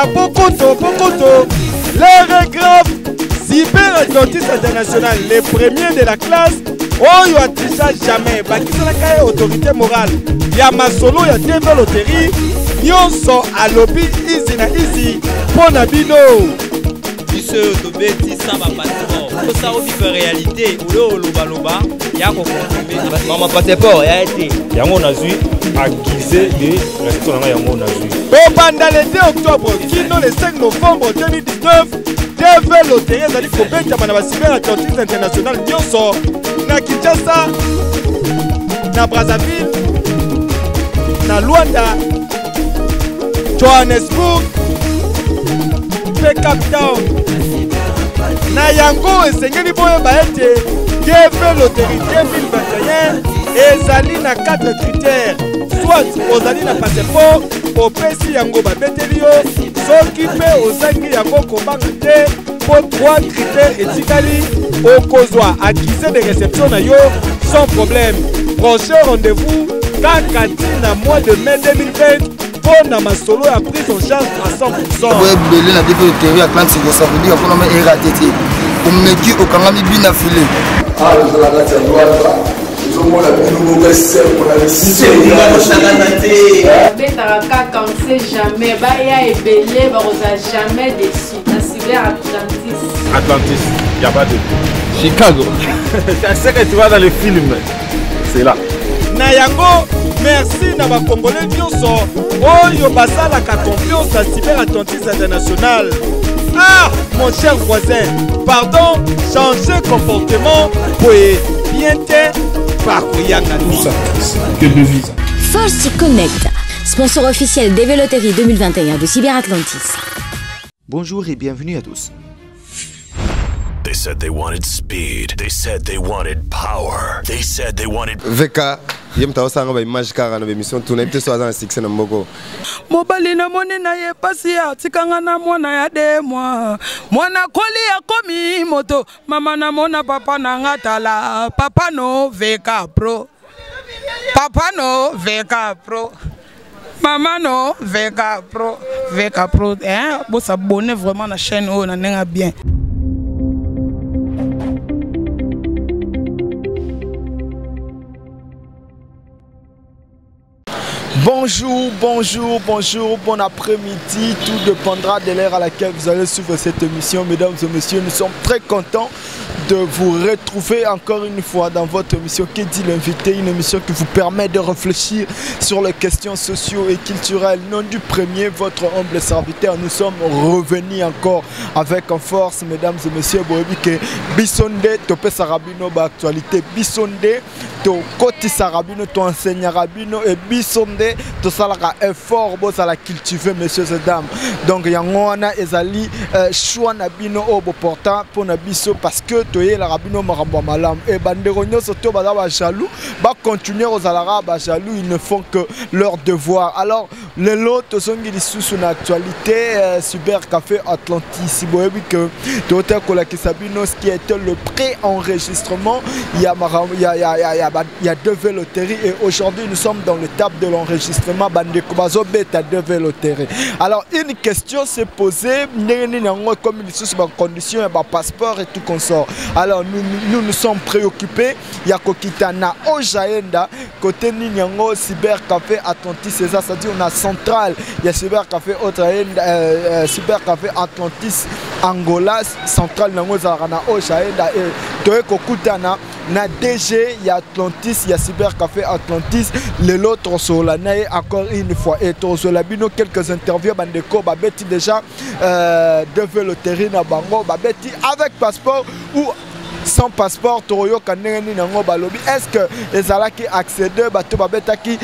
na Bokoto, les regrave Cyber Atlantis International, les premiers de la classe. Oh, yo atisa jamais. Bakisala la autorité morale. Ya masolo ya TV loterie. Nyonso a lobby easy na easy. Pona bino. Biso tobeti sama passeport. Ko sa obi ko réalité. Olo loba ya ko confirmer. Mama passeport ya été. Yango nazui aguisé de resto na yango nazui. Banda le 2 octobre, kino le 5 novembre 2019. TV loterie ezali kobeta bana ba Cyber Atlantis International nyonso. Na Kinshasa, na Brazzaville, na Luanda, Johannesburg, Cape Town. Na yango esengeli boye baete TV loterie 2021 ezali na 4 critères. Soit ozali na passeport, opesi yango babeteli yo, soki pe ozangi yango kobanga te, po 3 critères etikali okozwa accusé de réception na yo sans problème. Prochain rendez-vous kaka na mois de mai 2020 pour na masolo ya prise en charge à 100%. Ouais, belé na défait de théorie Atlantique, ça veut dire qu'on a mis RATT. On me dit au Kangami bien affilé. Ah, je la gâte à droite. Je vois la plus mauvaise scène pour la décision. Quand on sait jamais, il y a ébélé, on n'a jamais déçu. La Cyber Atlantis. Atlantis, il n'y a pas de Chicago. C'est ce que tu vois dans les films. C'est là. Nayango, merci na ba Congolais nyonso. Oyo basala ka confiance à Cyber Atlantis International. Ah, mon cher voisin, pardon, changer comportement pour bien te bakuyanga tout ça. Que de vie. Force Connect, sponsor officiel des Véloteries 2021 de Cyber Atlantis. Bonjour et bienvenue à tous. They said they wanted speed. They said they wanted power. They said they wanted VK, yem ta osanga ba image kara na émission tourner te so azan succès na mboko. Mobali na moni na ye pasi ya tikanga na mwana ya de mwa. Mwana koli ya komi moto. Mama na mona papa na ngatala. Papa no VK Pro. Papa no VK Pro. Maman no VK Pro. VK Pro. Bon s'abonner vraiment la chaîne oh na nenga bien. Bonjour, bon après-midi. Tout dépendra de l'heure à laquelle vous allez suivre cette émission. Mesdames et messieurs, nous sommes très contents de vous retrouver encore une fois dans votre émission Qui dit l'invité, une émission qui vous permet de réfléchir sur les questions socio et culturelles. Non du premier, votre humble serviteur, nous sommes revenus encore avec en force, mesdames et messieurs, Bisonde, Topé Sarabino, actualité, Bisonde, to Koti Sarabino, to enseigne Rabino et Bisonde, to Salaka effort, bon ça la cultiver, messieurs et dames. Donc Yangona Ezali, choix Nabino au beau portant pour Nabiso parce que toye la Rabino Maramba Malam et Banderonio surtout Badaba jaloux, va continuer aux Alara jaloux, ils ne font que leur devoir. Alors les lots sont sous une actualité, Cyber Café Atlantis, si vous voyez que Tote Kolaki Sabino, ce qui était le pré-enregistrement, il y a deux véloteries et aujourd'hui nous sommes dans l'étape de l'enregistrement Bandekubazo Beta deux véloteries. Alors une question s'est posée, comme ils sont sur conditions, passeport et tout consort. Alors nous sommes préoccupés, il y a Kokitana Ojaenda, côté Ninyango, Cyber Café Atlantis, c'est ça, c'est-à-dire on a central, il y a Cyber Café Cyber Café Atlantis Angola, central Nango Zarana Ojaenda et Toye Kokutana. Na DG, il y a Atlantis, il y a Cyber Café Atlantis, les autres sur la naïe encore une fois. Et sur la bino, quelques interviews, Bandeko, Babeti déjà, devait le terrain à Bango, Babeti avec passeport ou sans passeport, Toroyo Kaneni Nango Balobi. Est-ce que les Alaki accédent, Bato Babetaki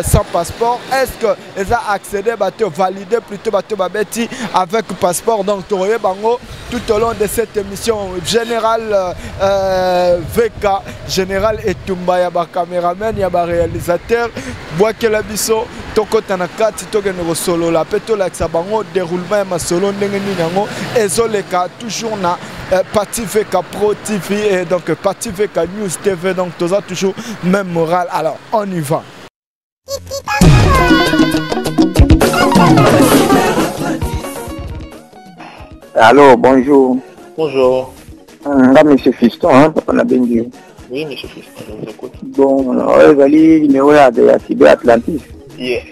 sans passeport? Est-ce que les a accédé, Bato validé plutôt Bato Babeti avec passeport? Donc Toroyo Bango, tout au long de cette émission, Général VK, Général Etumba, Yaba caméraman, Yaba réalisateur, Boakelabiso, Toko Tanaka, Titogen Solo, la Peto Laxabango, déroulement ma solo Nengeni Nango, Ezoleka, toujours na. Parti VK Pro TV et donc Parti VK News TV, donc tout ça toujours même morale. Alors on y va. Allô, bonjour. Bonjour. Là, monsieur Fiston, hein, papa n'a bien dit. Oui, monsieur Fiston, je vous écoute. Bon, vous allez numéro de Cyber Atlantis. Yeah.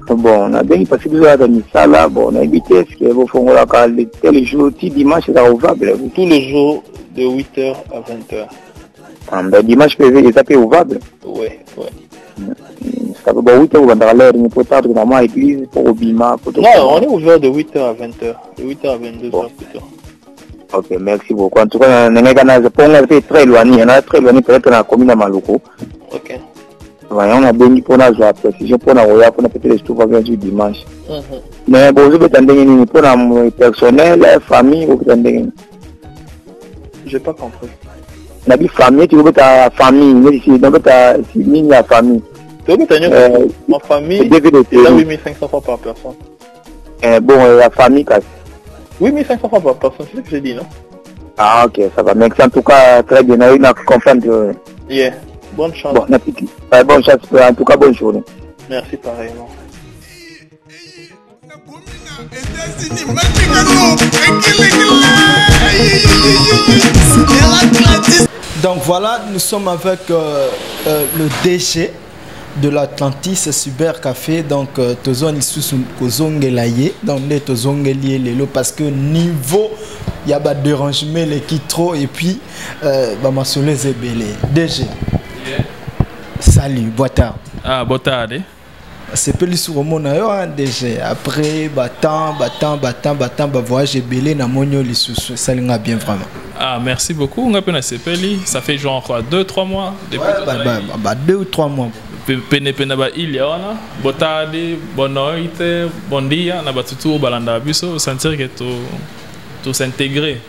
Bon, on a bien passé deux heures de ça là. Bon, on a évité ce que vous faites là, tel jour, dimanche, c'est ouvable. Tous les jours, de 8h à 20h. Ben, dimanche, c'est ça qui est ouvable. Oui, oui. Ça veut dire 8h, on va aller à l'église pour au Bima. Non, on est ouvert de 8h à 20h. De 8h à 22h plutôt. Ok, merci beaucoup. En tout cas, on est très éloigné. On est très éloigné peut-être dans la commune de Maluku. Ok. On a bien dit pour la précision, pour la peut-être les stouffes du dimanche. Mais bon, vous avez pour la personnel, famille, vous avez. J'ai pas compris. On a dit famille, tu veux ta famille, mais ici, donc ta famille. Tu veux tenir ma famille, c'est 8500 francs par personne. Bon, la famille, casse. 8500 francs par personne, c'est ce que j'ai dit, non? Ah, ok, ça va. Merci en tout cas, très bien. On a confiance. Yeah, bonne chance. Bon, bonne chance, en tout cas, bonne journée. Merci pareillement. Donc voilà, nous sommes avec le DG de l'Atlantis Cyber Café. Donc tozon isusu kozongelaye donc les tozongelié lelo parce que niveau il y a pas de dérangement les qui trop et puis bah masolé zebele DG. Salut, boitard. Ah, boitard. C'est plus sur le monde DG. Après battant bah voyage belé na monyo lisusu ça linga bien vraiment. Ah, merci beaucoup. On a peine CPLI, ça fait genre quoi 2-3 mois depuis. Bah 2 ou 3 mois. Pene ba il y a ona botade bonoite bon dia na batutu balanda biso sentir que tout s'intégrer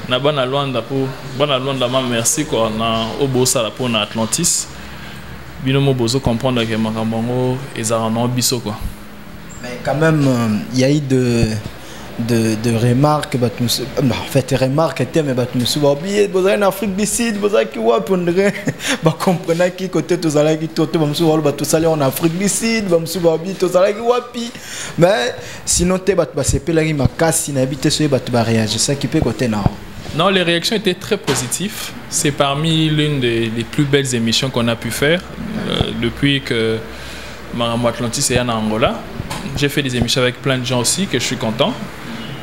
na bana Luanda pour bana Luanda ma merci quoi na obosa la pour na Atlantis bino mo bozo comprendre que makambo ezara na biso quoi. Mais quand même il y a eu de remarques en fait remarques étaient mais nous souvent oublié en Afrique du Sud vous avez qui ouais pondre bah comprenez qui côté tous allez qui tout vamos souvent bah tous allez en Afrique du Sud vamos souvent habiter tous allez qui wapi mais sinon t'es bah c'est pas la ma casse si n'habite sur bah tu vas réagir ça qui peut côté non. Non, les réactions étaient très positives. C'est parmi l'une des plus belles émissions qu'on a pu faire depuis que Maramo Atlantis est en Angola. J'ai fait des émissions avec plein de gens aussi que je suis content.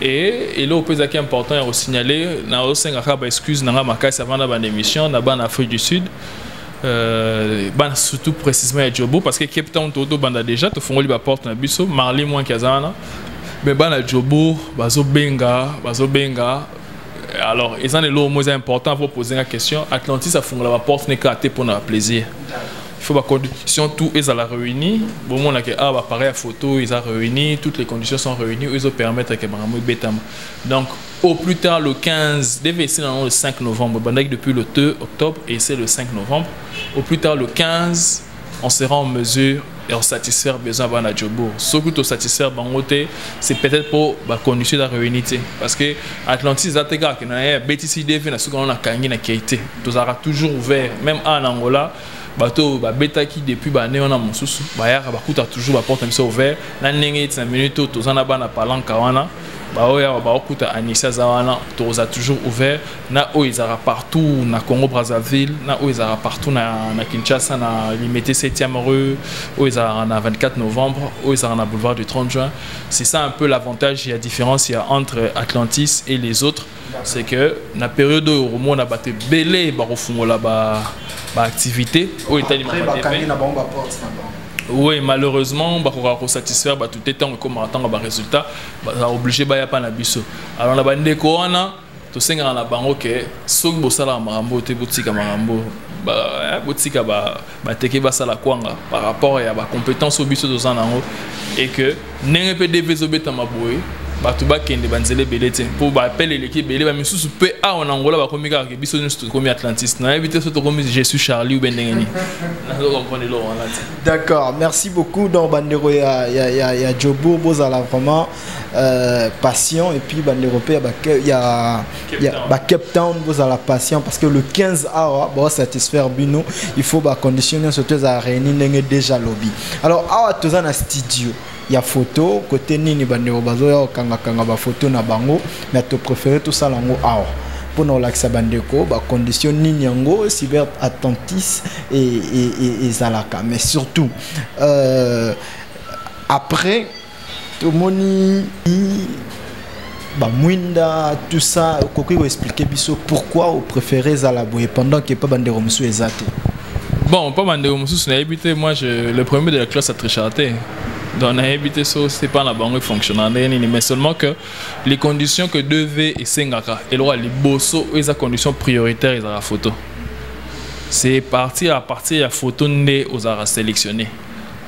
Et là, au plus important, il faut signaler, na aussi ngaka excuse na ma ça va dans une émission na en Afrique du Sud. Surtout précisément à Djobo parce que Cape Town todo banda déjà te font la porte na biso Marley moins kazana. Mais à Djobo bazo benga. Alors, ils ont le mot important pour poser la question. Atlantis a fondé la porte n'est qu'à pour notre plaisir. Il faut que les conditions tout est à la réunie. Bon, on a que appareil photo, ils ont réuni, toutes les conditions sont réunies, ils ont permettre que Maramou Betam. Donc, au plus tard le 15, devait être le 5 novembre. Depuis le 2 octobre et c'est le 5 novembre. Au plus tard le 15, on sera en mesure et on satisfaire besoin de la Djobo. Ce que tu satisfaire c'est peut-être pour la condition de la réunité. Parce que Atlantis, c'est gars qui n'a BTC devient ce qu'on a gagné na qualité. Tout sera toujours ouvert, même en Angola. Bateau bêta qui depuis bah on a mon sous bah ya bah coûte toujours la porte même ouvert. Na n'engé 5 minutes tous en a ba na palanka wana. Bah oya bah coûte Anissa zawana tous a toujours ouvert. Na oizara partout na Congo Brazzaville, na oizara partout na Kinshasa na limité 7e rue, oizara na 24 novembre, oizara na boulevard du 30 juin. C'est ça un peu l'avantage et la différence il y a entre Atlantis et les autres, c'est que na période où on a battu belé bah au fond là-bas activité au état oui, malheureusement on va satisfaire tout le temps comme attendre ba résultat ba obligé ba ya pas na biso alors na bande ko wana to senga na bango que sok bo sala marambo te botika marambo ba botika ba teke ba sala kwanga par rapport à ba compétence au biso dos nango et que n'engé pe devez obeta maboy batu bakende banzele belete pour ba appeler l'équipe belé ba misusu pe a en Angola ba komika ke biso nous comme Atlantis na éviter ce comme je suis Charlie ou Bendengeni. D'accord, merci beaucoup donc bandero ya Djobo bozala vraiment patient et puis bandero pe il y a Cape Town bozala patient parce que le 15 awa ba satisfaire bino il faut ba conditionner surtout à réunir déjà lobby. Alors awa tozana studio ya photo côté nini bandeko bazoya kanga ba photo na bango mais to préféré tout ça lango awa pour nous l'accès bandeko ba condition nini yango cyber attentis et zalaka mais surtout après tout moni ba mwinda tout ça koko expliquer biso pourquoi vous préférez zalaboye pendant que pas bandeko musu ezate. Bon, pas bandeko musu na habité moi le premier de la classe à trichaté. Donc, on a évité ça, c'est pas la banque fonctionnelle, mais seulement que les conditions que devait et Sengaka, et les bossos, et les conditions prioritaires, ils ont la photo. C'est à partir de la photo née aux arts sélectionnés.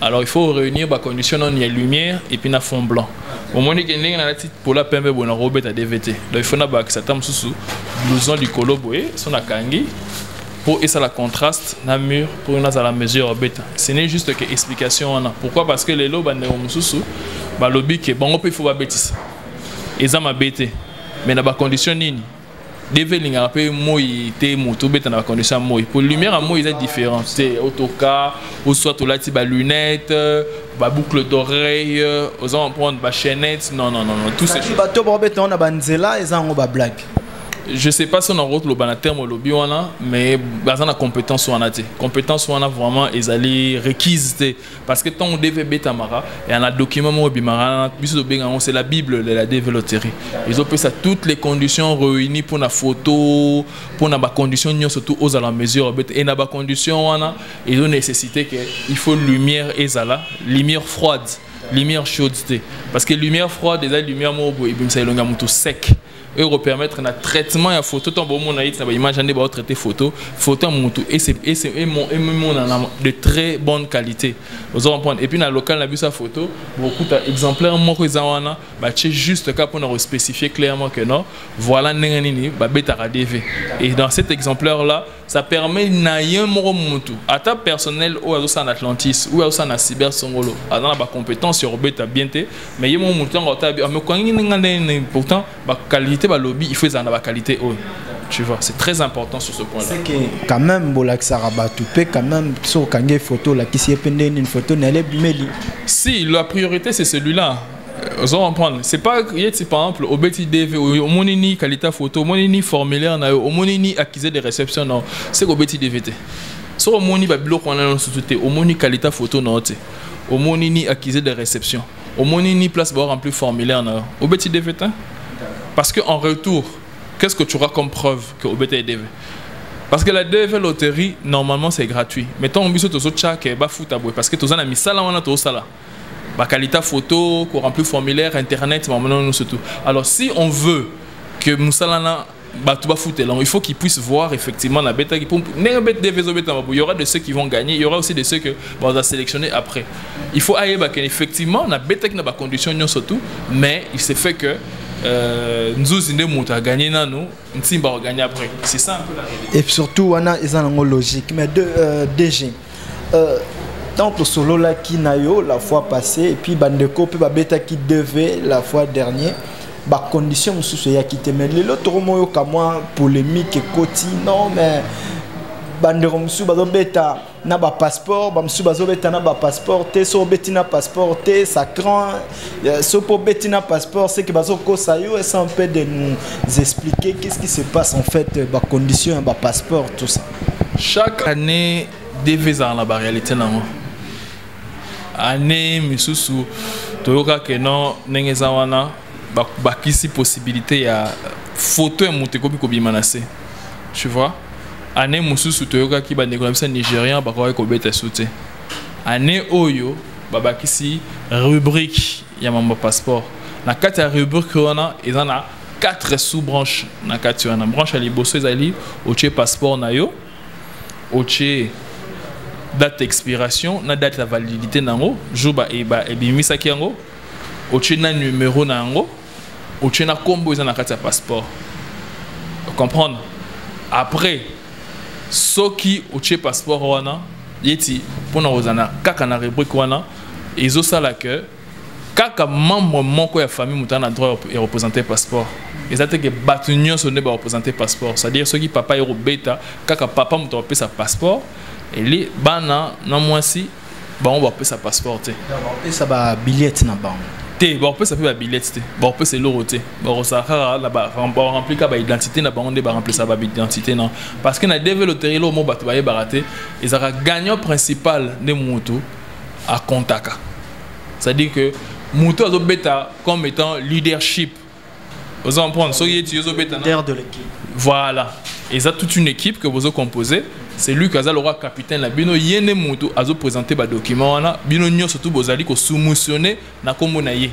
Alors, il faut réunir les conditions, il y a lumière et puis il y a fond blanc. Au moment où il y a pour la PMB, on a robé à DVT. Donc, il faut que ça tombe sous blouson du coloboé, son kangi. Pour et ça la contraste na mur pour une à la mesure bêta. Ce n'est juste que explication on a. Pourquoi? Parce que les lobes ne mususu ba lobby que bon on faut ba bêtise. Et ça m'a bêté. Mais dans ba condition nini. Devait linga pe moi té moto bêta dans la condition moi. Pour lumière à moi il est différent. C'est autocar ou soit tout là ti ba lunettes, ba boucle d'oreille, aux on prendre ba chaînette. Non tout c'est bateau ba bêta on a banzela et ça on ba blague. Je sais pas si on a route le terme au lobby mais basé la compétence on a dit compétence on a vraiment ils allaient requises parce que tant on devait bétamara et on a document au bimara c'est la bible de la développerie ils ont fait ça toutes les conditions réunies pour la photo pour la condition surtout aux à la mesure et la condition on a ils ont nécessité que il faut lumière et zala lumière froide lumière chaude parce que lumière froide déjà lumière mobo et ça longa muto sec et permettre un traitement à photo tant bon mon aïe ça va imaginer va traiter photo muto et c'est de très bonne qualité vous en prendre et puis dans le local la vu sa photo beaucoup d'exemplaires moi que ça wana bah c'est juste cas pour nous spécifier clairement que non voilà nini bah beta DV et dans cet exemplaire là ça permet n'ayant moro mutu à ta personnel ou à en Atlantis ou à en cyber songolo dans la compétence sur beta bien mais y mon mutu en ta mais pourtant bah qualité bah lobby il faut en avoir qualité haut tu vois c'est très important sur ce point là c'est que quand même bolak saraba tu peux quand même sur kangé photo là qui s'y pendant une photo n'allait bimeli si la priorité c'est celui-là vous en prendre c'est pas par exemple au petit DV au monini qualité photo au monini formulaire na au monini accusé de réception non c'est au petit DVT sur au monini ba bloc on a sous-traité au monini qualité photo noté au monini accusé de réception au monini place ba remplir formulaire na au petit DVT parce que en retour qu'est-ce que tu auras comme preuve que au petit DV parce que la DV loterie normalement c'est gratuit mais tant on biso to tchake ba foot aboué parce que tous en a mis ça là on a tout ça là la qualité photo, qu'on remplit formulaire, internet, surtout. Alors si on veut que Moussalana il faut qu'ils puissent voir effectivement la bêta qui il y aura de ceux qui vont gagner, il y aura aussi de ceux que on va sélectionner après. Il faut aller effectivement la bêta qui n'a pas condition surtout, mais il s'est fait que nous avons gagné nous va gagner après. C'est ça un peu la réalité. Et surtout on a une logique mais DG tant que solo là qui nayo la fois passée et puis bandeko puis beta qui devait la fois dernière ba condition sous ya qui te mais l'autre moyo comme polémique et koti non mais bandeko musu bazo beta na ba passeport ba musu bazo beta na ba passeport te so betina passeport te ça craint so pour betina passeport c'est que bazo ko sayo et ça un peu de nous expliquer qu'est-ce qui se passe en fait ba condition ba passeport tout ça chaque année devait dans la réalité non année misusu toyoka que non nengeza wana bakisi possibilité ya photo ya muteko biko bimanase tu vois année misusu toyoka ki ba négocier nigérien bakwa ko beta sauter année oyo babakisi rubrique ya mamba passeport na kati ya rubrique wana ezana 4 sous-branches na kati wana branche ya liboso ezali oche passeport na yo oche date d'expiration, na date de validité nango, jour ba ebimisa ki yango, oche na numéro nango, oche na combo na carte passeport. Comprendre? Après soki oche passeport wana, yeti pona ozana kaka na rubrique wana, ezo sala que kaka membre moko ya famille mutana droit et représenter passeport. Et ça que batunyo sonne ba représenter passeport, c'est-à-dire ceux qui papa est bêta, kaka papa muto sa passeport. Et les bana non moi si on va appeler ça passeport. Ça va billet na banque. Bon, ça fait un billet. Bon, c'est l'euro. Bon, ça remplit la identité, on remplir ça identité non. Parce que na développé le mot batouaye baraté, ils ont gagnant principal des motos à Kontaka. C'est-à-dire que moto a bêta comme étant leadership. Vous en prenez, leader de l'équipe. Voilà. Ils ont toute une équipe que vous avez composée. C'est lui qui a le capitaine la bino yene moto a présenté ba document na bino nyo surtout bozali ko soumissionner na kombo na ye.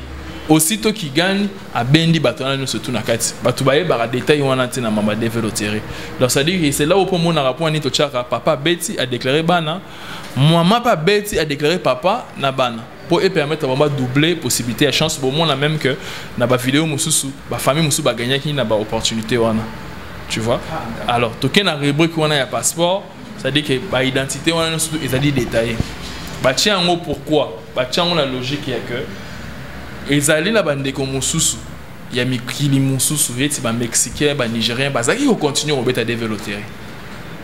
Aussitôt qui gagne a bendi batona no surtout na kati. Batu baye ba détail wana tina mama développer. Donc ça dit que c'est là où pour mon rapport ni to chaka papa Betty a déclaré bana, maman pas Betty a déclaré papa na bana. Pour permettre à doubler possibilité à chance pour moi la même que na ba vidéo mususu ba famille mususu ba gagner qui na ba opportunité wana. Tu vois? Alors, token a rubrique où on a un passeport, ça dit que bah identité on a surtout ils a dit détaillé. Bah tiens en gros pourquoi? Bah tiens on la logique il y a que ils allaient la bande comme mususu, il y a mikili mususu, c'est bah mexicain, bah nigérien, bah ça qui continue au bêta développer.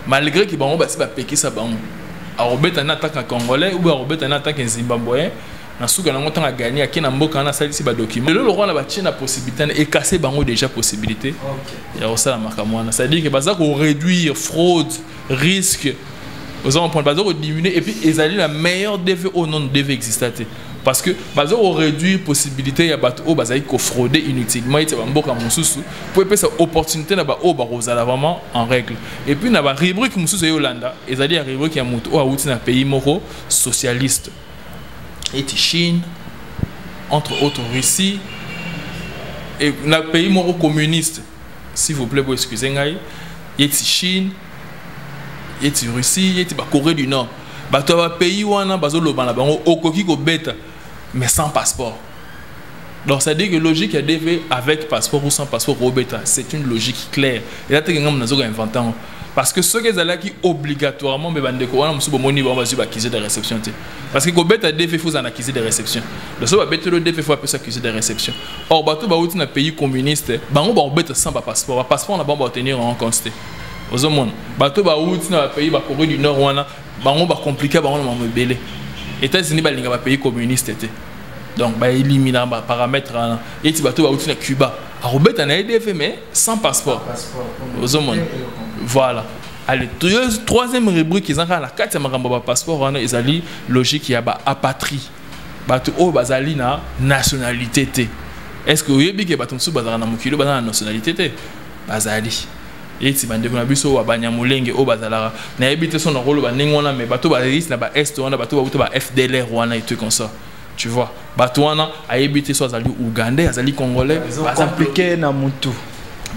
Malgré que bah on bah c'est bah péquer ça bah on. À Robert en attaque en congolais ou à Robert en attaque en zimbabwéen. Na suka na ngota gagner à kina mboka na salisi ba document le roi na ba tina possibilité et casser bango déjà possibilité ya ça la marque moi ça veut dire que baza ko réduire fraude risque aux on prend baza ko diminuer et puis ils allaient la meilleure DV au non DV exister parce que baza ko réduire possibilité ya bato o baza ko frauder inutilement et ba mboka mususu pour epé sa opportunité na ba o ba rozala vraiment en règle et puis na ba rubrique mususu yolanda ils allaient rubrique ya mutu o outi na pays moko socialiste et Chine, entre autres Russie, et un pays moro communiste, s'il vous plaît, vous excusez-moi, et Chine, et Russie, et Corée du Nord. Bah, tu as un pays où on a mais sans passeport. Donc, ça dit que logique est dévé avec passeport ou sans passeport au bêta. C'est une logique claire. Et là, tu as inventé. Parce que ceux qui sont qui obligatoirement mais bande ko wana musubo moni ba bazu ba accuser de réception té parce que ko beta défé faut en accuser de réception le so ba beta le défé faut appeler ça accuser de réception or bato ba outi na pays communiste bango ba beta sans ba passeport na ba obtenir en consté aux hommes bato ba outi na pays ba Corée du Nord wana bango ba compliqué bango na mebele États-Unis ba linga ba pays communiste té donc ba éliminer ba paramètres et ti bato ba outi na Cuba a robeta na défé mais sans passeport aux hommes. Voilà. Allez, troisième rubrique, ils ont la carte de passeport, ils ont logique, il y a apatrie. Ils ont la nationalité. Est-ce que vous avez dit que vous avez la nationalité? Bazali. Et si vous avez dit que vous avez dit que vous avez dit que vous avez dit que vous avez FDLR et tout comme ça. Tu vois, Batouana a habité soit à Ougandais, à Congolais, compliqué na mutu.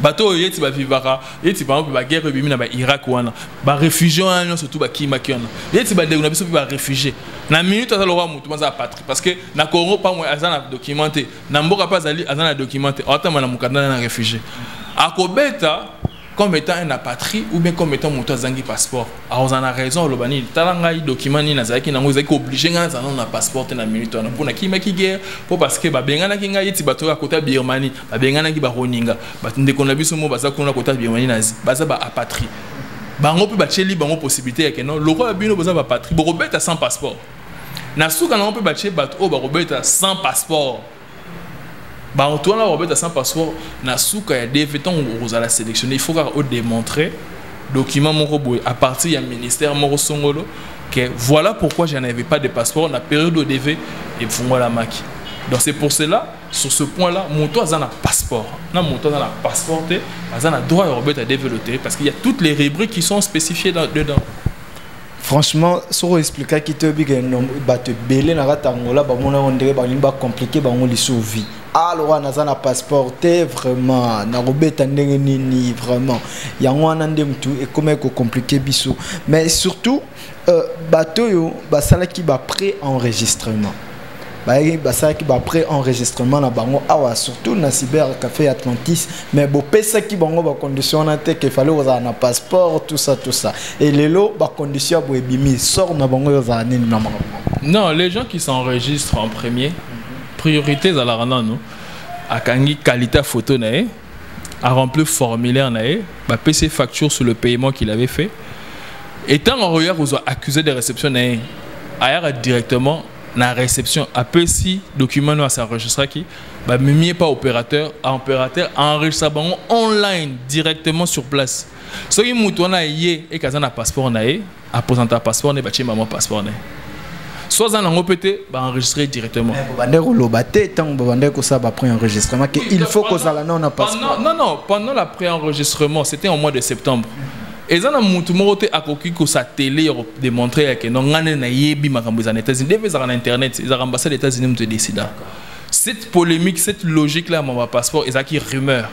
Bateau yeti ba vivara yeti par exemple ba guerre bimi na ba Irak wana ba réfugiés wana surtout ba kimakiona yeti ba de na biso ba réfugiés na minute za lwa mutu banza patrie parce que na Congo pas moi azana documenté na mboka pas ali azana documenté autant na mukanda na réfugié akobeta comme étant un apatrie ou bien comme étant moto zangi passeport alors on a raison le bani talanga document ni na zaki na ngozaki obligé ngana za na passeport na minute na pour na kimaki guerre pour parce que ba bengana kinga yeti bato ya kota Birmanie ba bengana ki ba roninga ba ndeko na biso mo baza kuna kota Birmanie nazi baza ba apatrie bango pe ba cheli bango possibilité ya que non le roi bino baza ba patrie bo robeta sans passeport na suka na on peut ba che bato o ba robeta sans passeport. Bah, Antoine Robert sans passeport, na souka ya DV tant on a la sélectionner, il faut qu'on démontrer document mon à partir du ministère Moro Songolo que voilà pourquoi je n'avais pas de passeport la période de DV et pour la maki. Donc c'est pour cela sur ce point-là, mon toit a un passeport. Non, mon toit a un passeport, a un droit à Robert à développer parce qu'il y a toutes les rubriques qui sont spécifiées dedans. Franchement, si on explique qu'il te dit que tu belé na ratangola, bah mon on dirait bah il va compliquer bah on les sauve. Alors on a un passeport vraiment na robeta ni vraiment. Il y a un andem tout et comment est compliqué biso. Mais surtout bateau yo bah ça là qui va pré-enregistrement. Bah ça qui va pré-enregistrement na bango awa surtout na cyber café Atlantis mais bo pesa qui bango ba condition na te que fallait oza na passeport tout ça et les lots ba condition bo ebimi sort na bango oza nini na bango. Non, les gens qui s'enregistrent en premier priorité à la rana no a kangi qualité photo na a remplir formulaire na ba PC facture sur le paiement qu'il avait fait étant en regard aux accusés de réception na aya directement na réception après si document nous s'enregistre qui bah même pas opérateur enregistre online directement sur place. Ce qui moutona yé et kazana passeport naé à présenter passeport ne bâti maman passeport ne. Soit en angopété bah enregistrer directement. Il faut que ça non a passeport. Non, pendant la pré-enregistrement, c'était en mois de septembre. Et ça, on a coquille que sa télé démontré que non, on a yebi makambo en États-Unis, des en internet, ils ont ambassade des États-Unis me décide. Cette polémique, cette logique là, mon passeport, ils ont qui rumeur.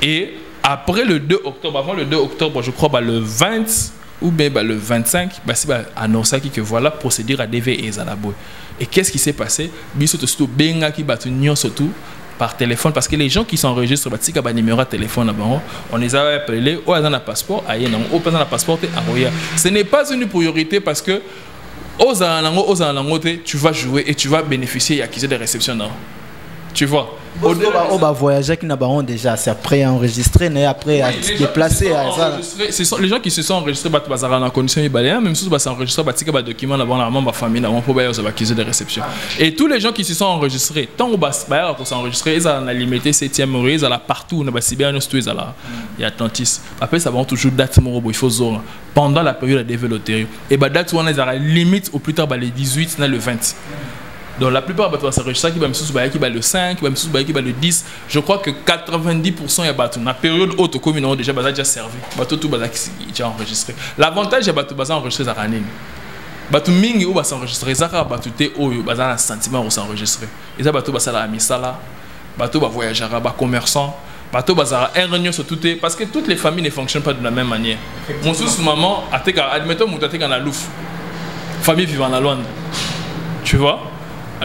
Et après le 2 octobre, avant le 2 octobre, je crois, bah, le 20 ou bien bah, le 25, bah, c'est bah, annoncé que voilà, procédure à DV et Zalabo. Et qu'est-ce qui s'est passé? Biso surtout benga qui battu nyon surtout par téléphone parce que les gens qui s'enregistrent bah, si ka ba numéro de téléphone on les a appelés au dans un passeport aïe non au dans un passeport aroya. Ce n'est pas une priorité parce que aux alango tu vas jouer et tu vas bénéficier et acquérir des réceptions non. Tu vois. On va voyager qui n'a pas déjà, c'est après enregistré, mais après à déplacer. Ce sont les gens qui se sont enregistrés en condition ibaléenne, même si ils sont enregistrés, ils ont document avant la famille, avant pour acquérir des réceptions. Et tous les gens qui se sont enregistrés, tant qu'on s'est enregistré, ils ont la limité 7e rue, ils ont partout, on a bien il y a Atlantis. Après, ça va toujours date il faut zone pendant la période de développement. Et date où on a la limite au plus tard le 18, le 20. Donc la plupart de s'enregistrent qui va le 5, qui va le 10. Je crois que 90% est battu. Dans la période haute commune déjà déjà servi. Bateau tout qui déjà enregistré. L'avantage est bateau bazar enregistré à Ranin. Bateau mingi ou bazar enregistré zaka bateau té o bazar un sentiment ou s'enregistrer. Et ça bateau bazar la misala. Bateau ba voyageur, ba commerçant. Bateau bazar un réunion sur tout parce que toutes les familles ne fonctionnent pas de la même manière. Mon sous maman admettons mon taté en louf. Famille vivant en Londres. Tu vois?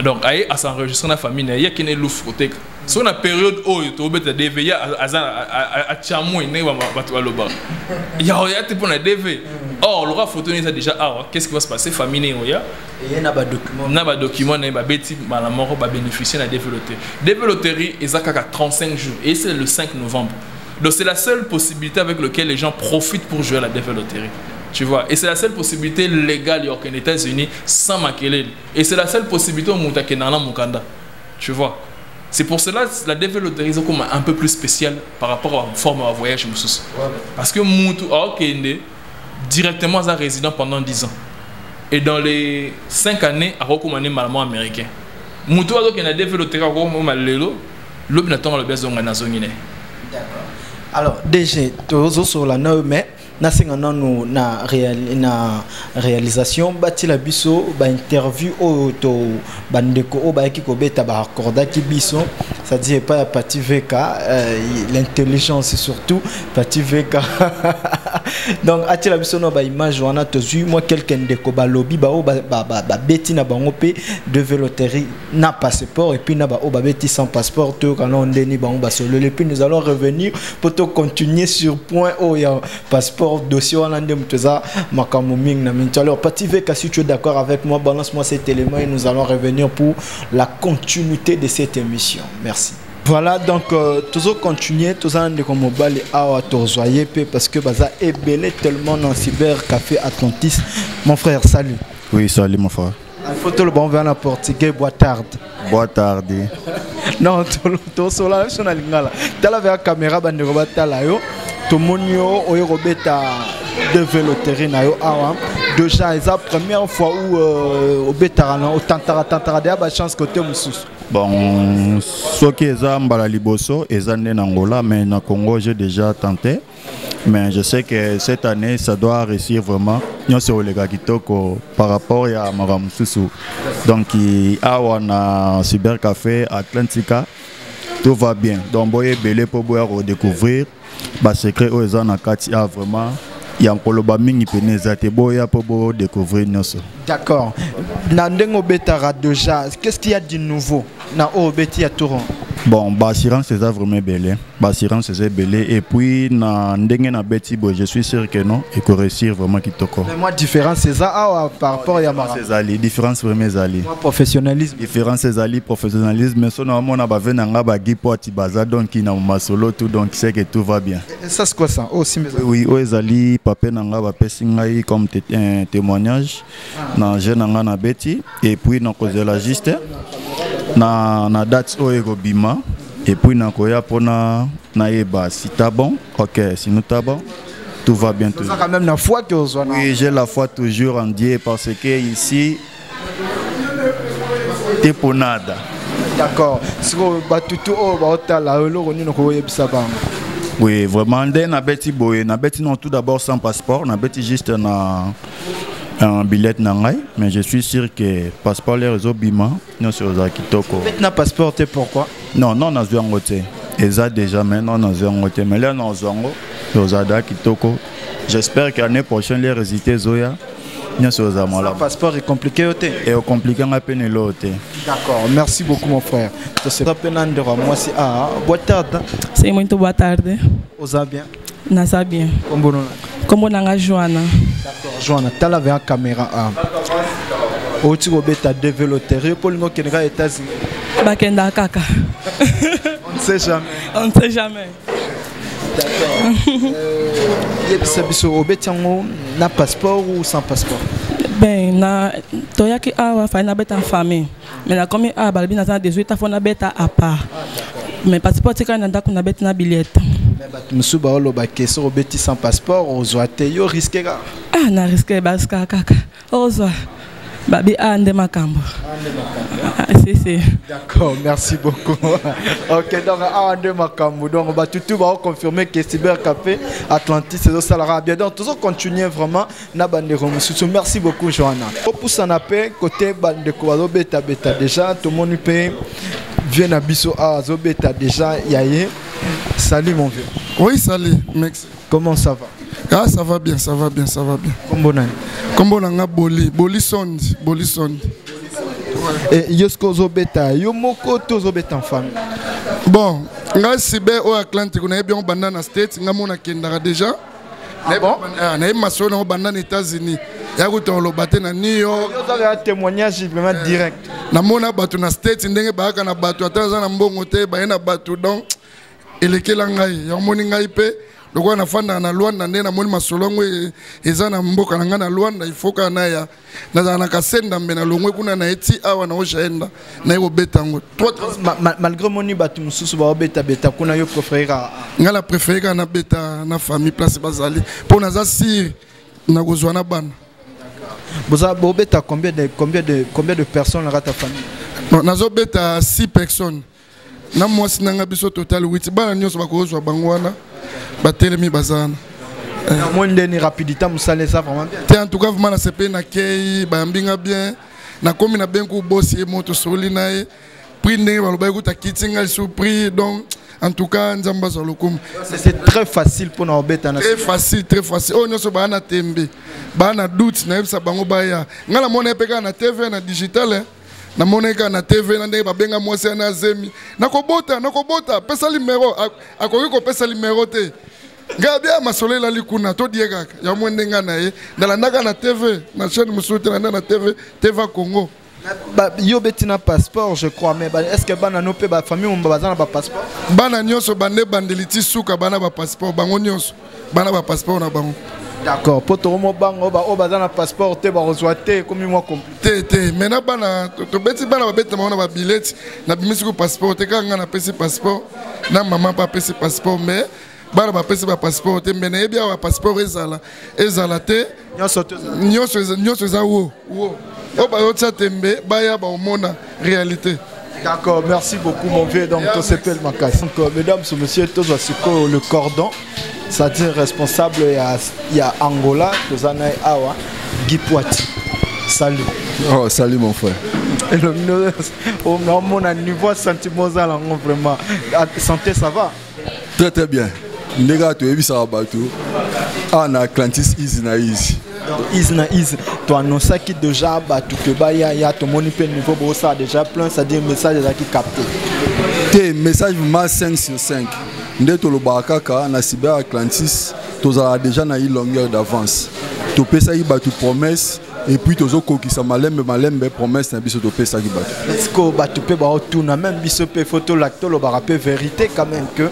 Donc, à s'enregistrer dans la famille, il y a qui est louf côté. Sur la période où tu as DV, à Tchamou, il y a pour la DV. Or, l'aura photo déjà. Qu'est-ce qui va se passer? Famille, il y a un document, il y a un bénéficier de la développer. Développerie, il y a 35 jours. Et c'est le 5 novembre. Donc, c'est la seule possibilité avec laquelle les gens profitent pour jouer à la développerie. Tu vois, et c'est la seule possibilité légale aux États-Unis sans maquiller. Et c'est la seule possibilité au Mukanda. Tu vois. C'est pour cela que la développerie est un peu plus spéciale par rapport à la forme de voyage. Parce que Moutou a directement un résident pendant 10 ans. Et dans les 5 années, a recommandé malement américain. Moutou a développé le alors, déjà, tous sur la mais na réalisation bati la biso ba interview au to bandeko o ba ki ko beta ba accorda ki biso ça dit pas parti VK l'intelligence surtout parti VK donc ati la biso no ba image wana to zu moi quelqu'un de ko ba lobby ba o ba beti na bango pe de véloterie na passeport et puis na ba o ba beti sans passeport to quand on deni bango ba solo et puis nous allons revenir pour te continuer sur point o ya passeport dossier hollandais muteza makamuming na minto. Alors Pati Veka, si tu es d'accord avec moi, balance-moi cet élément et nous allons revenir pour la continuité de cette émission. Merci. Voilà, donc toujours continuer, tous en comme mobile à tourzoyer parce que baza est belé tellement dans cyber café Atlantis. Mon frère, salut. Oui, salut mon frère. La photo le bon vers la portugais bois tarde. Bois tarde. Non, tout sur la sur la lingala. T'as la caméra bande robata là yo. Tout le monde a développé déjà c'est la première fois où au bétarana au tantara de chance côté musus. Bon, ce qui est à Liboso et en Angola, mais en Congo j'ai déjà tenté. Mais je sais que cette année ça doit réussir vraiment. Nous sommes les gars qui toquent par rapport à Maramususu. Donc il y a un cybercafé Atlantica. Tout va bien. Donc boye belé pour redécouvrir. Bah secret aux gens en Katia vraiment il y a un koloba mingi peneza te boya pour découvrir nous. D'accord. Nandengo betara déjà qu'est-ce qu'il y a de nouveau na o beti à Toron? Bon, l'assurance c'est vraiment belle. L'assurance c'est belle. Et puis, na beti, je suis sûr que non. Et qu'on réussir vraiment qui toko. Mais moi, différence c'est ça par rapport à Yamara. C'est ali, différence vraiment ali. Moi, professionnalisme. Différence c'est ali, professionnalisme. Mais son normalement na bavé na ngaba gipo atibaza donc il na masolo tout donc c'est que tout va bien. Et ça c'est quoi ça? Oh, si oui, oh ezali papa na ngaba pesingai comme un témoignage. Na jeune na beti et puis na cause la juste. Na date o bima et puis na koya pona na eba si t'as bon ok si nous t'as bon tout va bien toujours. Ça quand même la foi que vous avez. Oui, j'ai la foi toujours en Dieu parce que ici t'es pour nada. D'accord. Si vous battez tout au bas la on ko yebisa bang. Oui, vraiment na beti boye na beti non tout d'abord sans passeport na beti juste un billet nangai mais je suis sûr que passeport les réseaux bima non sur za kitoko. Maintenant passeport t'es pourquoi? Non na zoangote. Eza déjà maintenant na zoangote mais là na zoango za kitoko. J'espère que l'année prochaine les résultats zoya non sur za mala. Passeport est compliqué oté. Et compliqué à peine l'oté. D'accord, merci beaucoup mon frère. Je suis Fernando moi si boa tarde. C'est muito boa tarde. Osa bien. Nasa bien. Como nanga Joana. D'accord, Joana, tu as la caméra. Où tu as développé pour nous qui sont aux États-Unis. Bakenda kaka. On ne sait jamais. On ne sait jamais. D'accord. Na passeport ou sans passeport? Ben, na toyaki awa fa na beta en famille. Mais na comme a balbi na 18 ans na beta à part. Mais passeport tika na ndako na beta na billet. Monsieur Baolo Bakeso Betty sans passeport, on doit yo risquer. Ah, na risquer baska kaka. Ozo. Babi ande makambo. Si. D'accord, merci beaucoup. Ok, donc ande makambo. Donc on va tout va confirmer que Cyber Café Atlantis c'est ça la bien. Donc toujours continuer vraiment na bande remusu. Merci beaucoup Johanna. Pour ça na paix côté bande ko beta déjà tout le monde peut vient à biso à Zobeta déjà yaye. Salut mon vieux. Oui, salut, mec. Comment ça va? Ah, ça va bien. Comment on a Boli Sondi. Et Yosko Zobeta, Yomoko to Zobeta en famille. Bon, nga sibe au Atlantique, on a bien bandana States, nga mona kendara déjà. Ah bon? On a maso na bandana États-Unis. Ya ko to lo baté na New York. Yo avez un témoignage vraiment direct. Na mona batu na States ndenge baaka na batu atanza na mbongo te ba na batu donc elekela ngai ya moni ngai pe loko na fanda na Luanda ndena moni masolongo eza na mboka na nga na Luanda ifoka na ya na na kasenda mbe na longwe kuna na eti awa na oshaenda na yo betango malgré moni batu mususu ba beta kuna yo préférera ngala préférera na beta na famille place bazali pour za sir na kozwa na bana boza beta combien de personnes dans ta famille? Non nazo beta 6 personnes. Na mwasi nanga biso total 8 bana nyonso bakozwa bangwana batelemi bazana. Na monde ni rapidité musale ça vraiment bien. Te en tout cas vraiment na CP na kei bayambinga bien na komi na benku boss e moto soli nae prix ndenge baloba ekuta kitinga surpris donc en tout cas nzamba za lokum. C'est très facile pour na obeta na. Très facile. Oh nyonso bana tembe. Bana doute na ebisa bango baya. Ngala mona peka na TV na digital na moneka na TV na ndenge babenga mwasi na zemi nakobota pesa numéro akoki ko pesa numéro te ngabia masolela likuna to diega ya mwendenga na ye ndalandaka na TV na chaîne musuti na TV Congo. Yo betina passeport je crois mais est-ce que bana no pe ba famille on bazana ba passeport bana nyonso bande bandeliti suka bana ba passeport bango nyonso bana ba passeport na bango. D'accord, pour tout le monde, on va dans le passeport, tu vas recevoir comme moi. Maintenant, tu bêtis, tu as billet, tu as passeport, tu as passeport, na maman pas payé passeport, mais bana ba payé passeport, mais na bien un passeport ezala te, nyonso za wo. O ba yotsa tembe, ba ya ba omona réalité. D'accord, merci beaucoup mon vieux. Donc, tout s'appelle Makas. Donc, mesdames et messieurs, tous le cordon, c'est-à-dire responsable, il y a Angola, Tozana Awa, Guy Poiti. Salut. Oh, salut mon frère. On a niveau sentiment vraiment. Santé, ça va? Très très bien. Les gars, tu as vu ça à Batou. Ah, on a Atlantis easy na easy. Isna Is, tu annonces qui déjà tu que ya ton monipe niveau bon ça déjà plein, ça dit message qui capté. Te message vraiment 5 sur 5. Nde to lo bakaka na Cyber Atlantis, tu as déjà na une longueur d'avance. Tu peux ça y tu promesse et puis tu as qui ça malembe promesse na biso to peux ça qui bat. Est-ce que tu peux tourner même biso pe photo l'acteur lo barapé vérité quand même que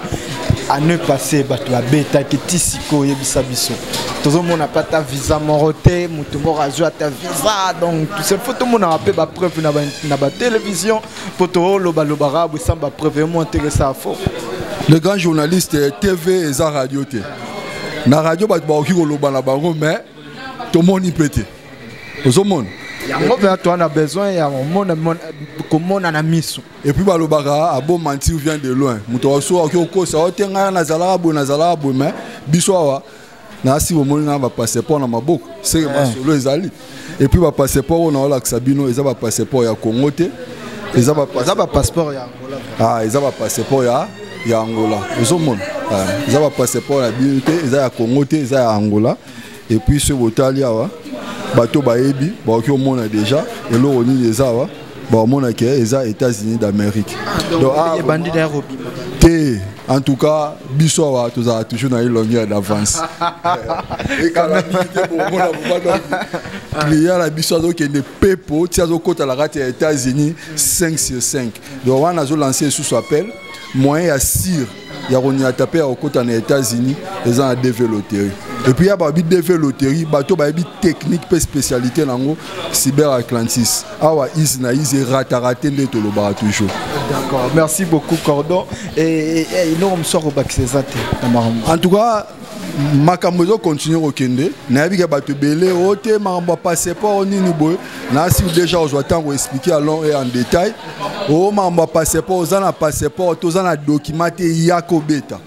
année passée tu as bêta qui tisiko yebisa biso. Tout le monde n'a pas ta visa moroté, mutumo rajo ta visa donc toutes ces photos mon a pe ba preuve na ba télévision photo lo balobara bu samba preuve vraiment intéressant à fort. Le grand journaliste TV et za radio té. Na radio ba ki ko loba na bango mais tout le monde y pété. Tout le monde. On a besoin ya comment on a mis et puis balobara a bon mentir vient de loin. Muto so ko ça otenga na zala bo mais biswa na si au monde va passeport na maboko c'est solo ezali et puis va passeport on a la Sabino eza va passeport ya Congo té eza va passeport ya Angola ah eza va passeport ya Angola au monde eza va passeport ya Bilité eza ya Congo té eza ya Angola et puis ce botalia wa bato baebi ba ki au monde déjà et lo oni eza wa ba monde ke eza États-Unis d'Amérique donc bandi d'Europe té en tout cas, Bissoa, tu as toujours une longueur d'avance. Et quand même, il y a la Bissoa qui est de Pepo, tu as au côté de la rate aux États-Unis, 5 sur 5. Donc, on a lancé sous son appel, moyen à Cyr, il y a un tapé au côté des États-Unis, ils ont développé. Et puis, il y a des développeurs, bateau, des techniques et spécialités dans le Cyber Atlantis. Awa Isna Is raté de tout le bar toujours. D'accord, merci beaucoup Cordon. Et nous on sort au bac en tout cas, Makamozo continue au Kende. Nabi bateau belé, ote mamba passeport ni nibo. Na si déjà on doit tant expliquer long et en détail. O mamba passeport, ozana passeport, ozana documenté yako beta.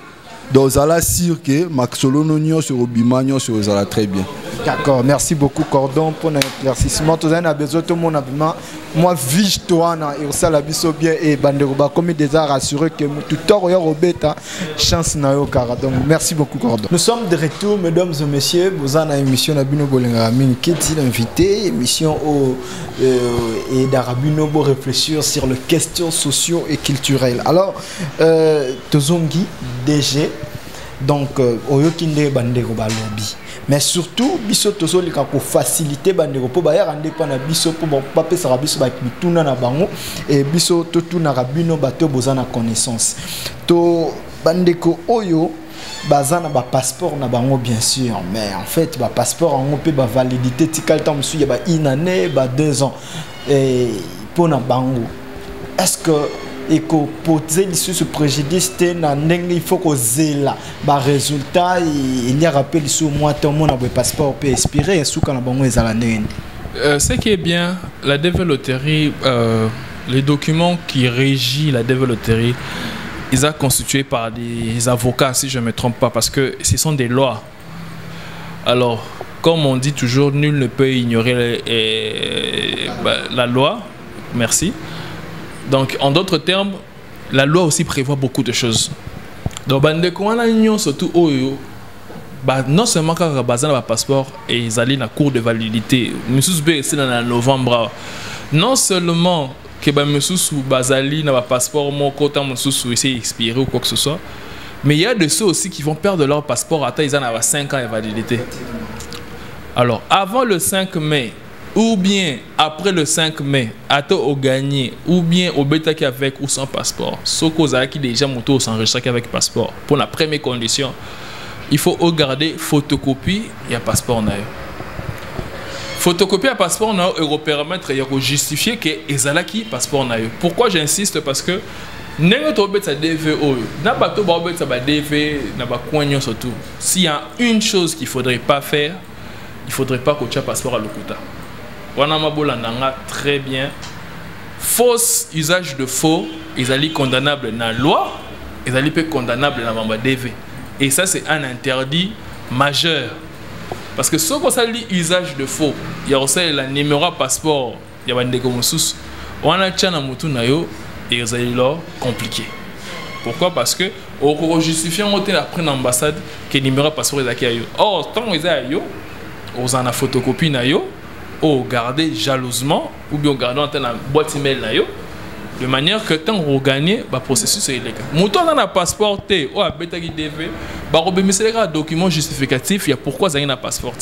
Donc ça là sûr que Maxolono nyo sur Obimagno sur ça très bien. D'accord, merci beaucoup Cordon pour l'éclaircissement. Tout a besoin de mon habillement. Moi, vige-toi, et ça la biso bien et Banderoba comme déjà rassuré que tout tort au bêta chance na yo cara. Donc merci beaucoup Cordon. Nous sommes de retour mesdames et messieurs, vous en avez une émission d'Abino Bolenga Mine qui est invité, émission au et d'Arabino pour réfléchir sur les questions sociaux et culturelles. Alors Tozongi DG donc Oyokinde Banderoba lobby. Mais surtout, biso tozo lika ko faciliter bandeko po ba ya rande pa na biso po ba pesa ka biso ba kituna na bango et biso to tuna ka bino bato bozana connaissance. To bandeko oyo bazana ba passeport na bango bien sûr, mais en fait ba passeport en pe ba validité tikal temps musu ya ba une année ba 2 ans et pour na bango. Est-ce que et que poser ce préjudice il faut que zela ba résultat il y a rappel sur moi tout le monde a un passeport peut expirer sous quand ce qui est bien la développerie les documents qui régissent la développerie ils sont constitués par des avocats si je ne me trompe pas parce que ce sont des lois. Alors comme on dit toujours nul ne peut ignorer la loi. Merci. Donc, en d'autres termes, la loi aussi prévoit beaucoup de choses. Donc, surtout, non seulement quand on a un passeport et ils allaient dans la cour de validité, c'est en novembre. Non seulement que Bazali n'a pas passeport, mon côté est expiré ou quoi que ce soit, mais il y a de ceux aussi qui vont perdre leur passeport attends ils en ont 5 ans de validité. Alors, avant le 5 mai, ou bien après le 5 mai, attends au gagné, ou bien au bêta qui avec ou sans passeport. Ce qui déjà moto s'enregistrer avec passeport. Pour la première condition, il faut regarder photocopie et passeport naïo. Photocopie à passeport naïo et permettre de justifier que ezalaki passeport naïo. Pourquoi j'insiste parce que n'importe quoi ça DVO, n'importe quoi ça va DV, n'importe quoi surtout. S'il y a une chose qu'il faudrait pas faire, il faudrait pas que tu aies passeport à l'Okuta. Très bien. Faux usage de faux, ils allaient condamnables dans la loi, ils allaient condamnables dans la DV. Et ça, c'est un interdit majeur. Parce que ce qu'on s'allie usage de faux, il y a aussi le numéro passeport, il y a des commusus, on a tchana mutu nayo et ils allaient là compliqué. Pourquoi? Parce que au justifiant on après l'ambassade que le numéro passeport est acquis. Or, tant qu'ils aient aux en a photocopie na yo ou garder jalousement ou bien garder dans la boîte email na yo de manière que tant on gagne le processus est illégal. Mouton dans la passeport T ou à bêta qui DV bah rebemisser un document justificatif il y a pourquoi ça y a passeport.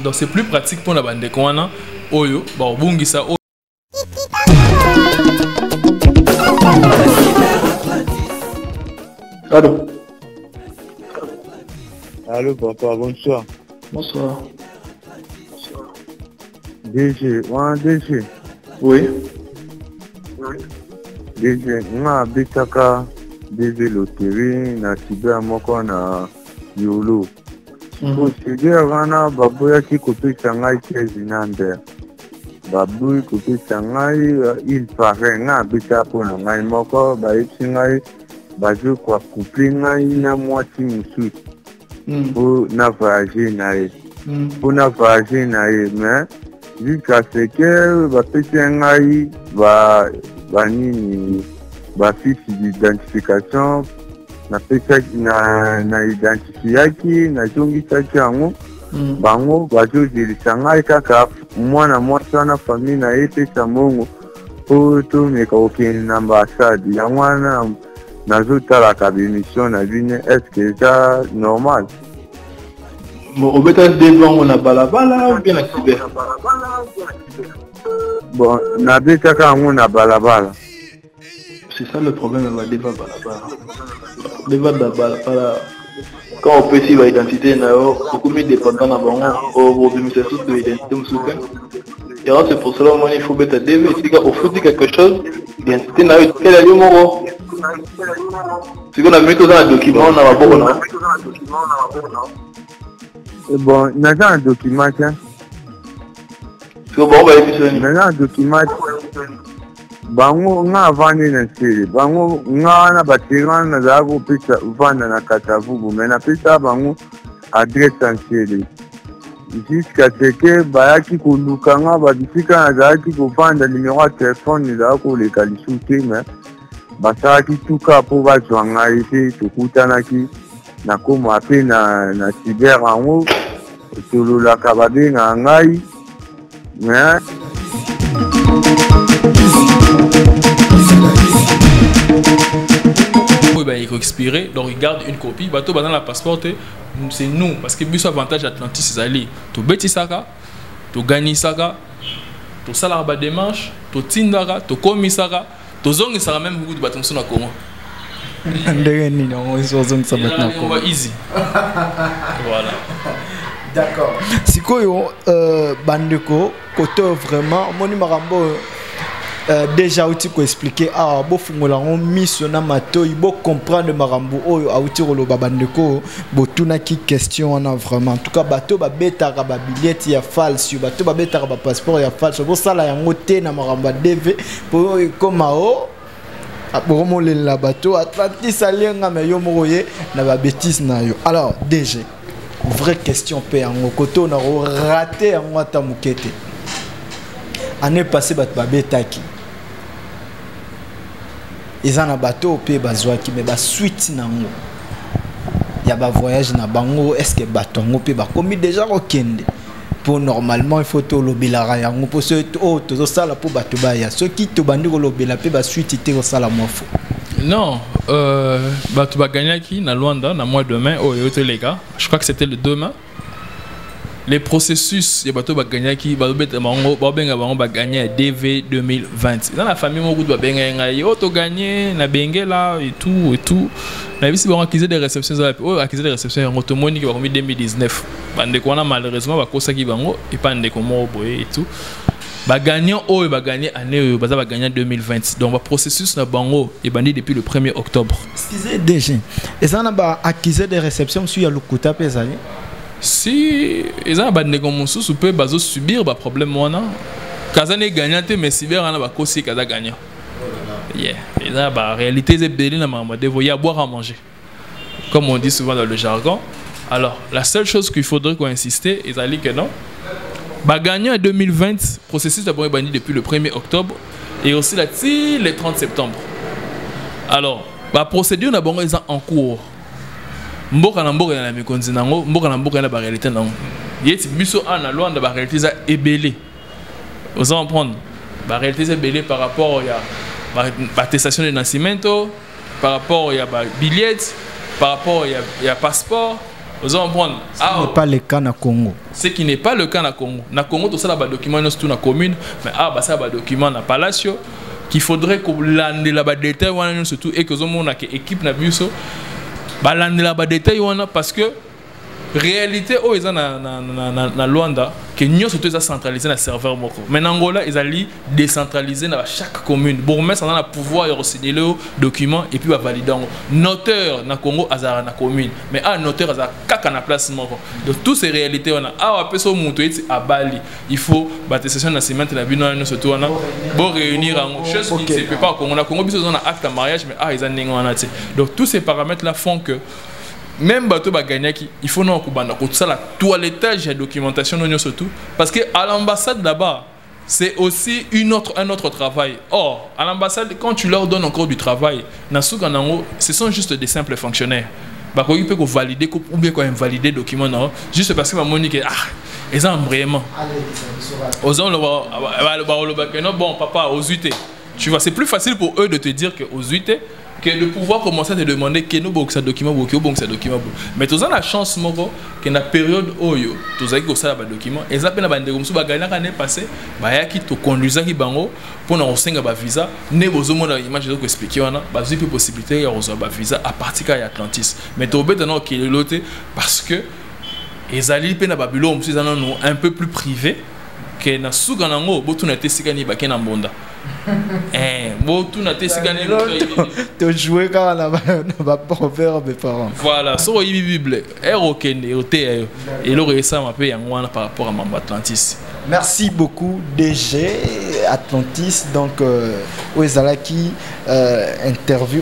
Donc c'est plus pratique pour la bande de koana oyo bah bungi ça. Allô. Allô papa, bonsoir. Bonsoir. DG, DG. Oui. DG, nga bitaka DG loterie na Tibia moko na Yolo. Tibia wana baboya ki kopesa ngai 15 nande. Babu kopesa ngai il paraît nga bita pona ngai moko ba ipsi ngai bazo kwa couple ngai na mwati mususu. Pour na voyager na ye. Pour na voyager na ye mais jusqu'à ce que bapesi ngai banini fiche d'identification napesaki na identifiaki nazongisaki yango bango bazozelisa ngai kaka mwana mwasi wana famille na ye epesa mbongo po tomeka kokende na ambassade yango wana nazotalaka bémission na bino estce eza normal? Obeta devango na balabala ou bien na cyber? Bon, nabetaka yango na balabala. C'est ça le problème avec la balabala. Quand on peut suivre l'identité, beaucoup de dépendants dans le ministère de l'identité. Et alors c'est pour cela qu'il faut mettre DV. Si on fait quelque chose, l'identité n'a eu quel est le mot? Si on a mis tout dans le document, on a pas. Bon, il y a un document. Maintenant, un document. Bango nga avandi na sele bango nga na batirana na zako pesa vanda na Katavubu mais na pesa bango adresse en sele jusqu'à ce que bayaki koluka nga badifika na zaki kovanda numéro ya telefone zaka koleka lisu te mais basalaki tuka po bazwa ngai te tokutanaki nakoma pe na cyber yango tololaka babenga ngai mais il faut expirer, donc il garde une copie. Bateau dans la passeport, c'est nous parce que bus avantage Atlantis c'est aller. Tu bêtis saka, tu gagnes saka, tu salaire bas démarche, tu tindara, tu commis saka, tu zong sera même beaucoup de bâtons sur la comment. Easy. Voilà. D'accord. Si quoi bandeko côté vraiment moni marambo déjà outil ko expliquer bo fungola on missiona mato il bo comprendre marambo oyo outil rolo bandeko bo tuna ki question on a vraiment en tout cas bato ba beta ka ba billet ya false bato ba beta ka ba passeport ya false bo sala ya ngote na marambo DV po koma o aporomo le la bato Atlantis alenga me yo moye na ba bêtise na yo. Alors DG vraie question pe en côté on a raté en wata mukete année passée bat babetaki ils en a bateau pe bazwaki mais ba suite nango ya ba voyage na bango est-ce que batongo pe ba komi déjà okende pour normalement il faut to lobela yango pour ce to sala pour bato ba ya ceux qui to bandi ko lobela pe ba suite te ko sala mofo. Non, tu vas gagner qui na Luanda, na mois demain, les gars. Je crois que c'était le demain. Les processus, il va gagner qui va gagner DV 2020. Dans la famille, on va gagner, tu gagner, na bengue là et tout. La vie, si on acquise des réceptions, acquise des réceptions, on va qui va comme 2019. Malheureusement, va cause qui va et pas de comment et tout. Bah gagnant va gagner année va gagner 2020 donc le processus na bango est banni depuis le 1er octobre. Excusez DG et ça n'a pas acquis des réceptions sur le quota pesali si ils ont ba négomosu sous peut bazo subir ba problème wana kazane gagnant mais cyber na ba kosi kaza gagnant yeah et là ba réalité c'est belé na mama devoir y a boire à manger comme on dit souvent dans le jargon. Alors la seule chose qu'il faudrait qu'on insiste est que non bah gagné en 2020, processus d'abord banni depuis le 1er octobre et aussi là le 30 septembre. Alors, la procédure d'abord est en cours. Mboka na mboka na mikonzi nango, mboka na mboka na ba réalité nango. yeti biso ana Luanda ba réalité za ébélé vous en prendre ba réalité za ébélé par rapport à attestation de nascimento, par rapport à billet, par rapport à passeport. Vous en prendre. Ce n'est pas le cas na Congo. Ce qui n'est pas le cas na Congo. Na Congo, tout ça, là, document nous tout na commune, mais ça, document na palacio, qu'il faudrait que l'année là-bas détail, surtout et que on a équipe na buso, l'année là-bas détail, parce que réalité oh ils ont na Luanda que nous surtout ils centralisé na serveur moko mais en Angola ils allaient décentraliser dans chaque commune bourgmestre a le pouvoir de signer le document et puis va valider notaire na Congo azara na commune mais notaire azara kaka na place moko donc toutes ces réalités on a peso monto à Bali il faut attestation de naissance na bino surtout on a bon réunir en chose qui se peut pas au Congo na Congo biso on a acte de mariage mais ils ont ningo na donc tous ces paramètres là font que même bateau baganyaki il faut non kubanda ko ça la toilettage et documentation non surtout parce que à l'ambassade là-bas c'est aussi un autre travail. Or à l'ambassade quand tu leur donnes encore du travail ce sont juste des simples fonctionnaires bah quoi il peut valider ou bien quoi invalider document non juste parce que ma monique ils ont vraiment aux gens le bon papa aux UT tu vois c'est plus facile pour eux de te dire que aux UT que de pouvoir commencer à te demander que nous avons ce document mais tu as la chance que dans la période où tu as ça document et ça peine bande comme ça bagana l'année passée ba qui te conduisant qui bango pour na osenga ba visa ne bozo mona image de expliquer wana ba zipi possibilité ya ozo ba visa à partir à Atlantis mais tu obé dans qui l'autre parce que ezali pe na Babylone c'est un peu plus privé que na suka nango botu na tesikani ba kena mbonda bon tout n'a te jouer quand on proverbe mes parents voilà so y bible okende ote et le ça m'a payé en par rapport à Mambo Atlantis. Merci beaucoup DG Atlantis donc Oezalaki interview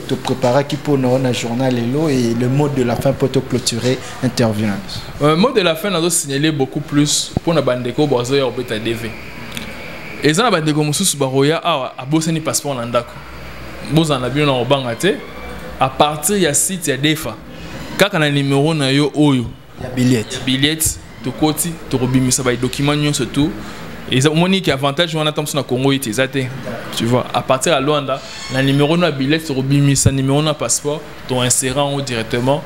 te préparer qui pour notre journal et le mot de la fin pour te clôturer interview. Mot de la fin on a signalé beaucoup plus pour na bandeko bozo ya obeta DV. Et ça, les gens qui ont un passeport en Ndako. Ils ont un passeport à partir de site de DEFA. Quand on a un numéro, il y a un billet. Tu côté, tu as un document surtout. Et ça, il y a un avantage dans le Congo. Tu vois, à partir de Luanda, le numéro de billet, tu as un numéro de passeport, tu as inséré directement.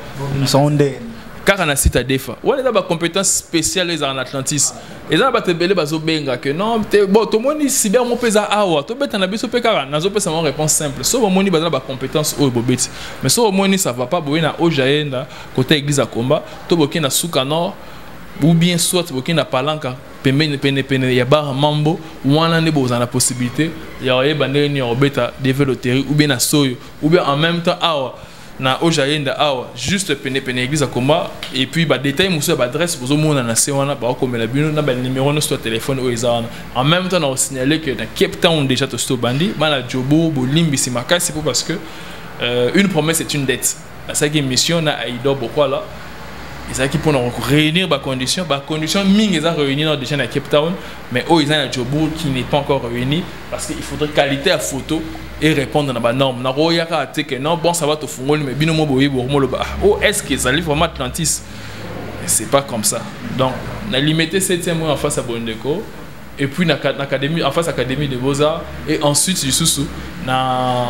Car on a site à DEFA. On a des compétences spéciales en Atlantis. Et ça va te belé bazo benga que non, bon tout le monde ici bien mon pesa awa. Tu peux t'en abiso pe car na zo pe une réponse simple. So au moni bazala ba compétence o bobeti. Mais so au moni ça va pas boyer na ojaenda côté église à combat, to boki na suka nord ou bien soit boki na palanka pene ya bar mambo wana ne boza na possibilité ya yebande ni obeta développer ou bien na soyo ou bien en même temps awa na ojaenda awa juste pene église à combat et puis ba détail muso ba adresse bozo mona na se wana ba ko mela bino na ba numéro no sur téléphone o ezana en même temps on signaler que dans Cape Town déjà to sto bandi bana jobo bolimbi si makasi c'est parce que une promesse est une dette ça qui mission na aido pourquoi là et ça qui pour réunir ba condition mingi za réunir déjà na Cape Town mais o ezana jobo qui n'est pas encore réuni parce qu'il faudrait qualité à photo et répondre à la norme. Non, bon, ça va te fouiller, mais bien oh, est-ce que ça livre vraiment Atlantis? C'est pas comme ça. Donc, on a limité 7e mois en face à Bondeko, et puis en face à l'Académie des Beaux-Arts, et ensuite, du sous na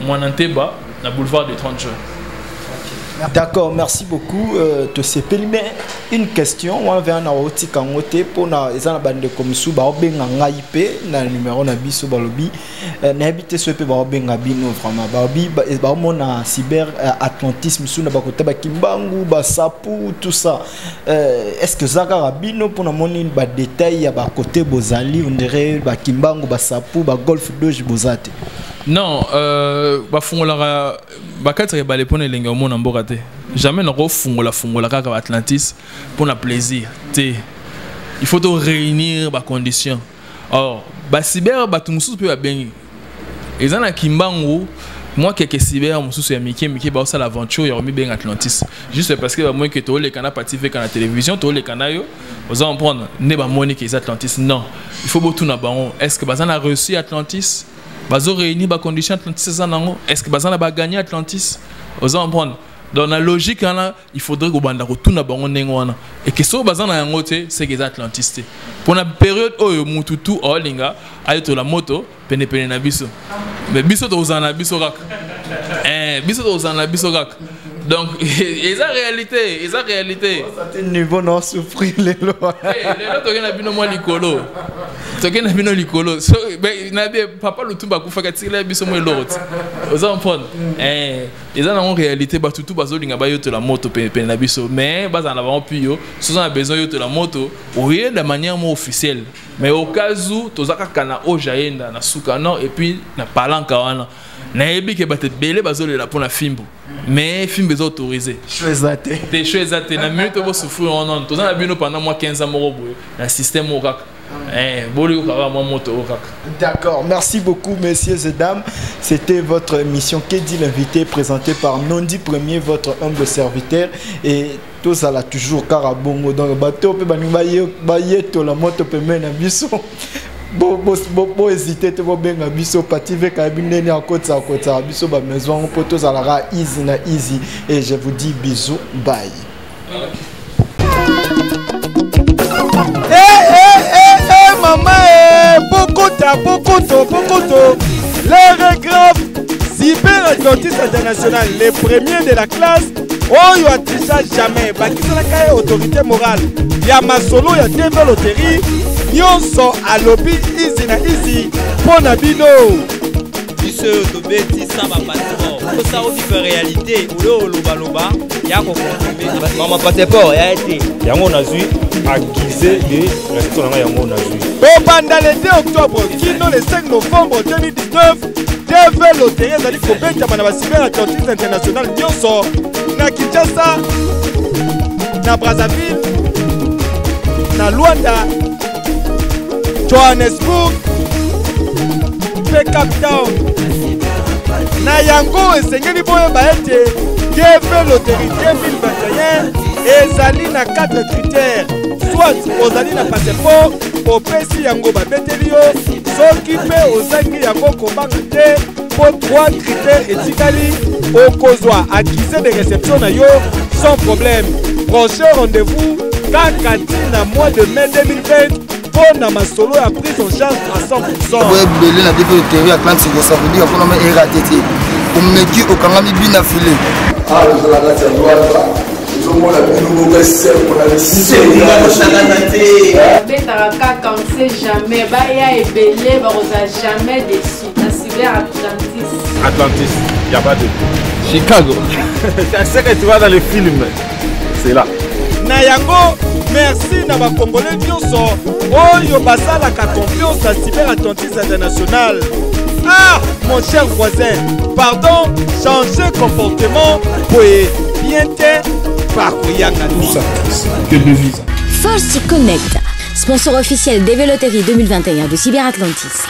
Mwananteba, na boulevard des 30 juin. D'accord, merci beaucoup. Te séparer une question. On va en outil kangote pour na ezana bande comme sou ba obenga ngaipe na numéro na biso balobi na habité so pe ba obenga bino vraiment ba mona cyber atlantisme sou na bakota ba kimbangu ba sapu tout ça. Est-ce que zaka rabino pour na moni ba détail ya ba côté bozali on dirait ba kimbangu ba sapu ba golf doge bozate? Non, ba fungola ba quatre ba le pone lenga mona mbokate. Jamais na fungola kaka Atlantis pour na plaisir. Il faut te réunir ba conditions. Or, ba cyber ba tumusu pe ba bengi. Ezana kimbangu moi quelques cyber mususu ya miki ba ça l'aventure ya remis ben Atlantis. Juste parce que moi que to les canaux pacifique na télévision, to les canaux vous en prendre ne ba monique les Atlantis. Non, il faut beaucoup na baron. Est-ce que bazana a reçu Atlantis? Bazo réunir ba condition Atlantis ça nango. Est-ce que bazana ba gagner Atlantis? Vous en prendre Dans la logique, il faudrait que banda retourne bango nengwana. Et que so bazana yangote, c'est que les Atlantistes. Pour la période où mututu olinga, ayo to la moto, pene na biso. Mais biso to uzana biso rak. Biso to uzana biso rak. Donc, ils ont réalité, ils ont réalité. C'est un niveau non souffrir les lois. Les lois, tu as bien moins l'icolo. Tu as bien l'icolo. Papa le tout va faire que tu as bien moins l'autre. Vous comprenez? Ils ont en réalité, tout tout bazo linga bayo to la moto pe na biso. Mais bas en avant puis yo, si on a besoin de la moto, rien de manière moins officielle. Mais au cas où, tu as kana o jaenda na sukano et puis na palanka wana. Na ebi ke bate belé bazo le la pour la fimbo. Mais film besoin autorisé. Choisate. T'es choisate. Na minute où souffrir en on. Tous on a bien pendant moi 15 ans moro boy. Na système au rak. Boli au kava moi moto au rak. D'accord. Merci beaucoup messieurs et dames. C'était votre émission Qu'est dit l'invité présentée par Nondi Premier, votre humble serviteur et tout ça là toujours carabongo dans le bateau pe baye to la moto pe mena biso. Bon hésiter te benga biso pati ve ka binene en côte biso ba maison pour tous à la easy na easy et je vous dis bisous bye. Maman Bokoto les regrave Cyber Atlantis International les premiers de la classe. Oh yo atisa jamais bakisala ka autorité morale ya masolo ya TV loterie nyonso alobi easy na easy pona bino biso tobeti samba passeport ko ça aussi fait réalité ou le loba ya ko confirmer mama passeport ya été yango nazui aguisé de restaurant yango nazui bobanda le 2 octobre kino le 5 novembre 2019 TV loterie ezali kobeta na Cyber Atlantis International nyonso na Kinshasa, na Brazzaville, na Luanda, Johannesburg, Cape Town, na Yango esengeli boyeba ete TV Loterie 2021 ezali na 4 critères. Soit ozali na passeport, opesi yango babeteli yo, soki pe ozangi yango kobanga te, po 3 critères etikali okozwa accusé de réception na yo sans problème. Prochain rendez-vous kaka na mois de mai 2020 pour na masolo ya prise en charge à 100%. Ouais, belé na développé théorie Atlantique, ça veut dire qu'on a mis RATT. On me dit au Kangami bien affilé. Ah, je la gâte à droite. Je vois la plus mauvaise scène pour la c'est kaka, on ne sait jamais. Baya et belé, barosa jamais déçu. La Cyber Atlantis. Atlantis, il n'y a pas de Chicago. C'est ce que tu vois dans les films. C'est là. Nayango, merci na ba Congolais nyonso. Oyo basala ka confiance à Cyber Atlantis International. Ah, mon cher voisin, pardon, changez comportement pour bien te par Force Connect, sponsor officiel des Véloteries 2021 de Cyber Atlantis.